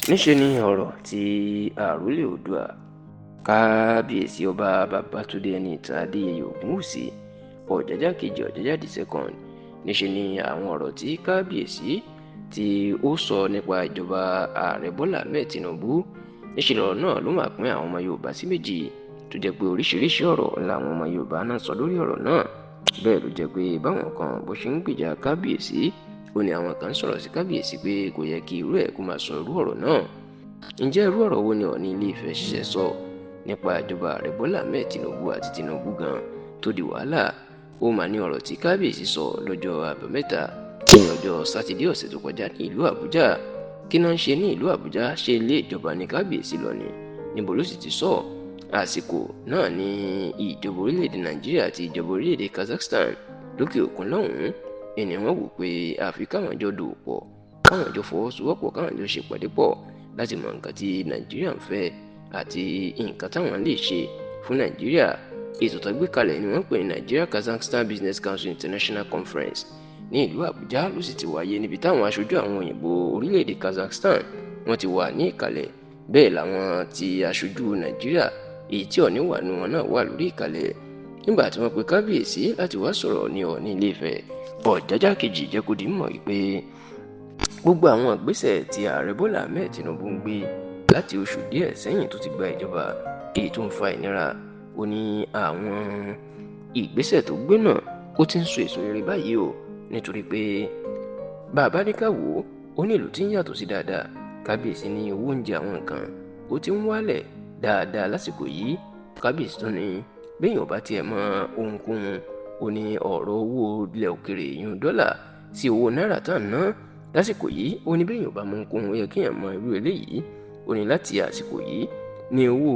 níṣẹ́ ni ọ̀rọ̀ tí àrólé oòduà kábíyèsí ọba babátúndé ẹniìtàn adéyẹyè ògúnwúsì ọ̀jájá kejì ọ̀jájá the second. níṣẹ́ ni àwọn ọ̀rọ̀ tí kábíyèsí tí ó sọ nípa ìjọba ààrẹ bọ́lá ahmed tinubu. níṣẹ́ lọ̀rọ̀ náà ló máa pín àwọn ọmọ yorùbá sí méjì tó jẹ́ pé oríṣiríṣi ọ̀rọ̀ làwọn ọmọ yorùbá náà sọ lórí ọ̀rọ̀ náà. bẹ́ẹ̀ ló jẹ́ pé báwọn kan bó ṣe ń gbèjà kábíyèsí ó ní àwọn kan sọ̀rọ̀ sí kábíyèsí pé kò yẹ kí irú ẹ̀ kó máa sọ irú ọ̀rọ̀ náà. ǹjẹ́ irú ọ̀rọ̀ wo ni Ọọ̀ni Ilé-Ifẹ̀ ṣiṣẹ́ sọ nípa ìjọba ààrẹ Bọ́lá Ahmed Tinubu àti Tinubu gan tó di wàhálà? ó mà ní ọ̀rọ̀ tí kábíyèsí sọ lọ́jọ́ àbámẹ́ta ní ọjọ́ sátidé ọ̀sẹ̀ tó kọjá ní ìlú Àbújá. kí náà ń ṣe ní ìlú Àbújá? ṣé ilé ìjọba ní kábíyèsí lọ ni? níbo ló sì ti sọ? àsìkò náà ní ìjọba orílẹ̀-èdè Nàìjíríà àti ìjọba orílẹ̀-èdè Kazakhstan lókè òkun lọ́hùn-ún ẹni wọ́n wò pé àfi káwọn jọ dòwò pọ̀, káwọn jọ fọwọ́sowọ́pọ̀, káwọn jọ ṣèpàdé pọ̀ láti mọ nǹkan tí Nàìjíríà ń fẹ́ àti nǹkan táwọn lè ṣe fún Nàìjíríà. ètò tó gbé kalẹ̀ ni wọ́n pè ní Nigeria Kazakhstan Business Council International Conference ní ìlú Àbújá ló sì ti wáyé, níbi táwọn aṣojú àwọn òyìnbó orílẹ̀-èdè Kazakhstan wọ́n ti wà ní ìkàlẹ̀. bẹ́ẹ̀ làwọn ti aṣojú Nàìjíríà èyí tí Ọọ̀ni wà nínú wọn náà wà lórí ìkàlẹ̀. nígbà tí wọ́n pe kábíyèsí láti wá sọ̀rọ̀ ní Ọọ̀ni Ilé-Ifẹ̀, ọ̀jájá kejì jẹ́ kó di mọ̀ wípé gbogbo àwọn ìgbésẹ̀ tí ààrẹ Bọ́lá Ahmed Tinubu ń gbé láti oṣù díẹ̀ sẹ́yìn tó ti gba ìjọba èyí tó ń fa ìnira, ó ní àwọn ìgbésẹ̀ tó gbé náà ó ti ń so èso rere báyìí o, nítorí pé bàbá ní ká wò ó ní ìlú tí ń yàtọ̀ sí dáadáa. kábíyèsí ní owó oúnjẹ àwọn nǹkan ó ti ń wálẹ̀ dáadáa lásìkò yìí. kábíyèsí tó ní béèyàn bá tiẹ̀ mọ ohunkóhun, ó ní ọ̀rọ̀ owó ilẹ̀ òkèrè yún dọ́là sí owó náírà tá à ń ná lásìkò yìí. ó ní béèyàn bá mọ ohunkóhun ó yẹ kéèyàn mọ irú eléyìí. ó ní láti àsìkò yìí ní owó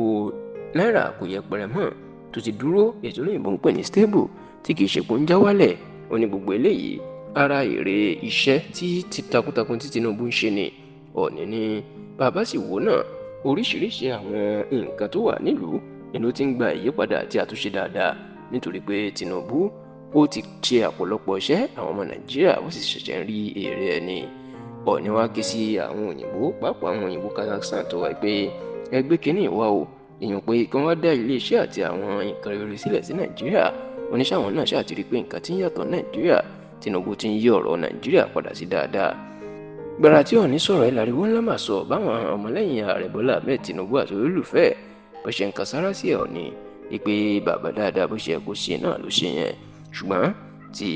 náírà kò yẹpẹrẹ mọ́, tó ti dúró, ètò òyìnbó ń pè ní stable, tí kìí ṣe pé ó ń já wálẹ̀. ó ní gbogbo eléyìí ara èrè iṣẹ́ tí takuntakun tí Tinubu ń ṣe ni. Ọọ̀ni ní bàbá sì wò náà oríṣiríṣi àwọn nǹkan tó wà nílùú ni ó ti ń gba ìyípadà àti àtúnṣe dáadáa, nítorí pé Tinubu ó ti ṣe ọ̀pọ̀lọpọ̀ iṣẹ́ àwọn ọmọ Nàìjíríà ó sì ṣẹ̀ṣẹ̀ ń rí èrè ẹ̀ ni. Ọọ̀ni wá ké sí àwọn òyìnbó, pàápàá àwọn òyìnbó Kazakhstan tó wà pé ẹgbẹ́ kínní ìwà o, èèyàn pé kí wọ́n dá iléeṣẹ́ àti àwọn nǹkan rere sílẹ̀ sí Nàìjíríà. oníṣàwọn náà ṣàtìrí pé nǹkan tí ń yàtọ̀ Nàìjíríà, Tinubu ti ń yí ọ̀rọ̀ Nàìjíríà padà sí dáadáa. gbàrà tí Ọọ̀ni sọ̀rọ̀ ẹ̀ láriwo ńlá mà sọ báwọn ọmọlẹ́yìn ààrẹ Bọ́lá Ahmed Tinubu àti olólùfẹ́ bó ṣe ń kan sára sí Ọọ̀ni wípé bàbá dáadáa bó ṣe yẹ kó ṣe náà ló ṣe yẹn. ṣùgbọ́n tí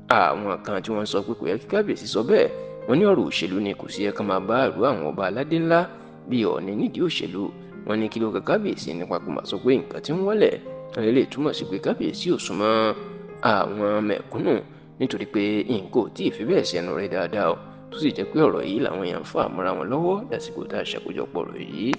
àwọn kan tí wọ́n sọ pé kò yẹ kí kábíyèsí sọ bẹ́ẹ̀, wọ́n ní ọ̀rọ̀ òṣèlú ni, kò sí ẹ̀ka máa bá ìlú àwọn ọba aládé ńlá bíi Ọọ̀ni nídìí òṣèlú. wọ́n ní kí ló ka kábíyèsí nípa kó máa sọ pé nǹkan tí ń wọlẹ̀, wọ́n lè túmọ̀ sí pé kábíyèsí ò súnmọ́ àwọn mẹ̀kúnnù, nítorí pé nǹkan ò tí ì fi bẹ́ẹ̀ ṣẹnu rẹ̀ dáadáa o, tó sì jẹ́ pé ọ̀rọ̀ yìí làwọn èèyàn ń fà mọ́ra wọn lọ́wọ́ lásìkò tá a ṣàkójọpọ̀ ọ̀rọ̀ yìí.